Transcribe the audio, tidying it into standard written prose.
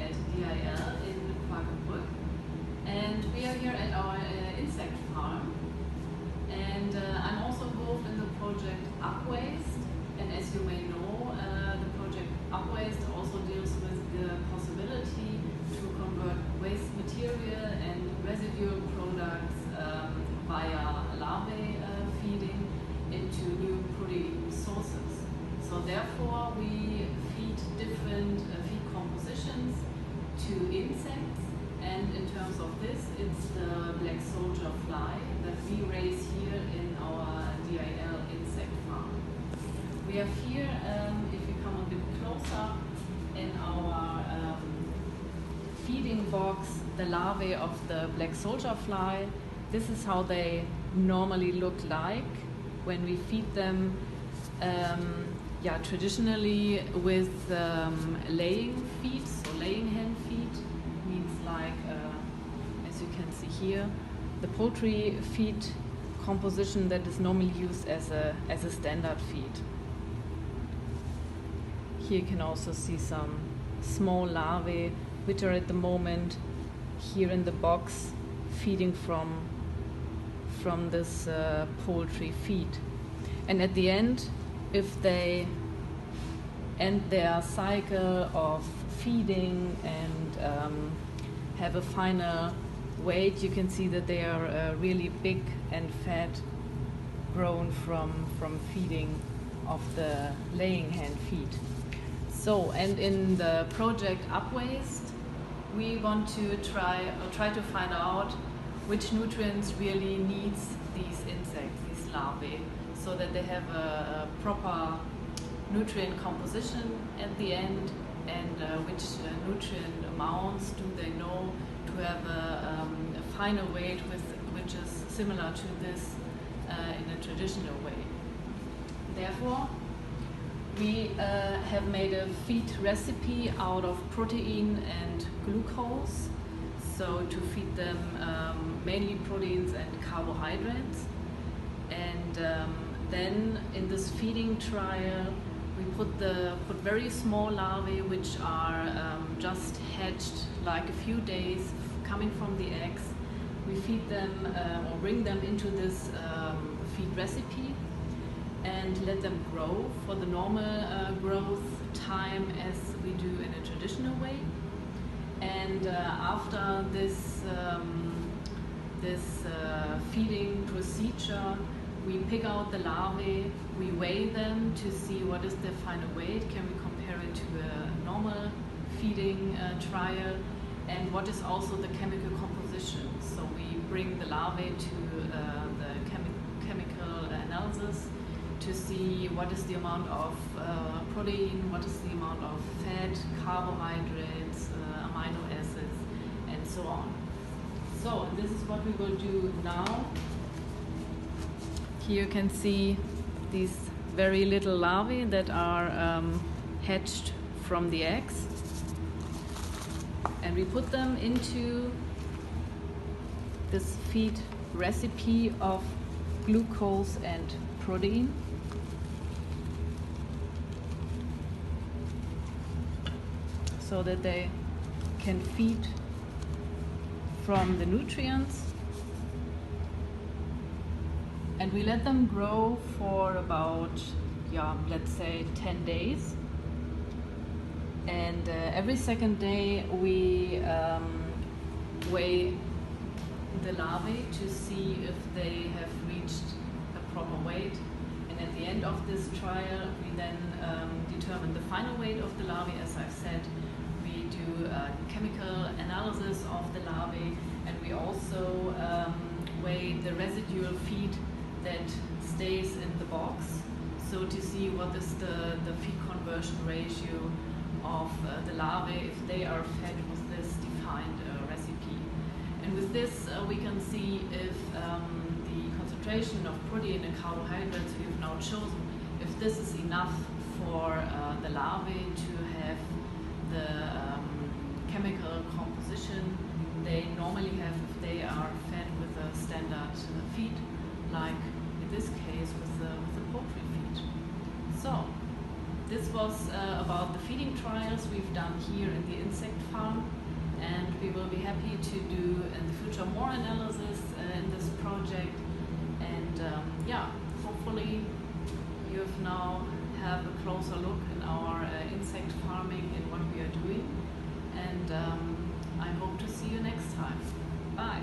at DIL in Quakenbrück, and we are here at our insect farm. And I'm also involved in the project UpWaste, and as you may know, the project UpWaste also deals with the possibility to convert waste material and residual products via larvae feeding into new protein sources. So therefore we feed different feed compositions to insects, and in terms of this, it's the black soldier fly that we raise here in our DIL insect farm. We have here, if you come a bit closer, in our feeding box, the larvae of the black soldier fly. This is how they normally look like when we feed them. Traditionally with laying feed, so laying hen feed means like, as you can see here, the poultry feed composition that is normally used as a standard feed. Here you can also see some small larvae which are at the moment here in the box feeding from this poultry feed. And at the end, if they end their cycle of feeding and have a final weight, you can see that they are really big and fat, grown from feeding of the laying hen feed. So, and in the project UpWaste, we want to try to find out which nutrients really needs these insects, these larvae, so that they have a proper nutrient composition at the end, and which nutrient amounts do they know to have a final weight which is similar to this in a traditional way. Therefore, we have made a feed recipe out of protein and glucose, so to feed them mainly proteins and carbohydrates. And then in this feeding trial, we put very small larvae which are just hatched like a few days coming from the eggs. We feed them or bring them into this feed recipe and let them grow for the normal growth time as we do in a traditional way. And after this feeding procedure, we pick out the larvae, we weigh them to see what is their final weight, can we compare it to a normal feeding trial, and what is also the chemical composition. So we bring the larvae to the chemical analysis to see what is the amount of protein, what is the amount of fat, carbohydrates, amino acids, and so on. So this is what we will do now. Here you can see these very little larvae that are hatched from the eggs. And we put them into this feed recipe of glucose and protein. So that they can feed from the nutrients. And we let them grow for about, let's say 10 days. And every second day we weigh the larvae to see if they have reached a proper weight. And at the end of this trial, we then determine the final weight of the larvae. As I've said, we do a chemical analysis of the larvae, and we also weigh the residual feed that stays in the box, so to see what is the feed conversion ratio of the larvae if they are fed with this defined recipe. And with this we can see if the concentration of protein and carbohydrates we have now chosen, if this is enough for the larvae to have the chemical composition they normally have if they are fed with a standard feed, like in this case with the poultry feed. So this was about the feeding trials we've done here in the insect farm, and we will be happy to do in the future more analysis in this project. And yeah, hopefully you've now have a closer look in our insect farming and what we are doing. And I hope to see you next time. Bye.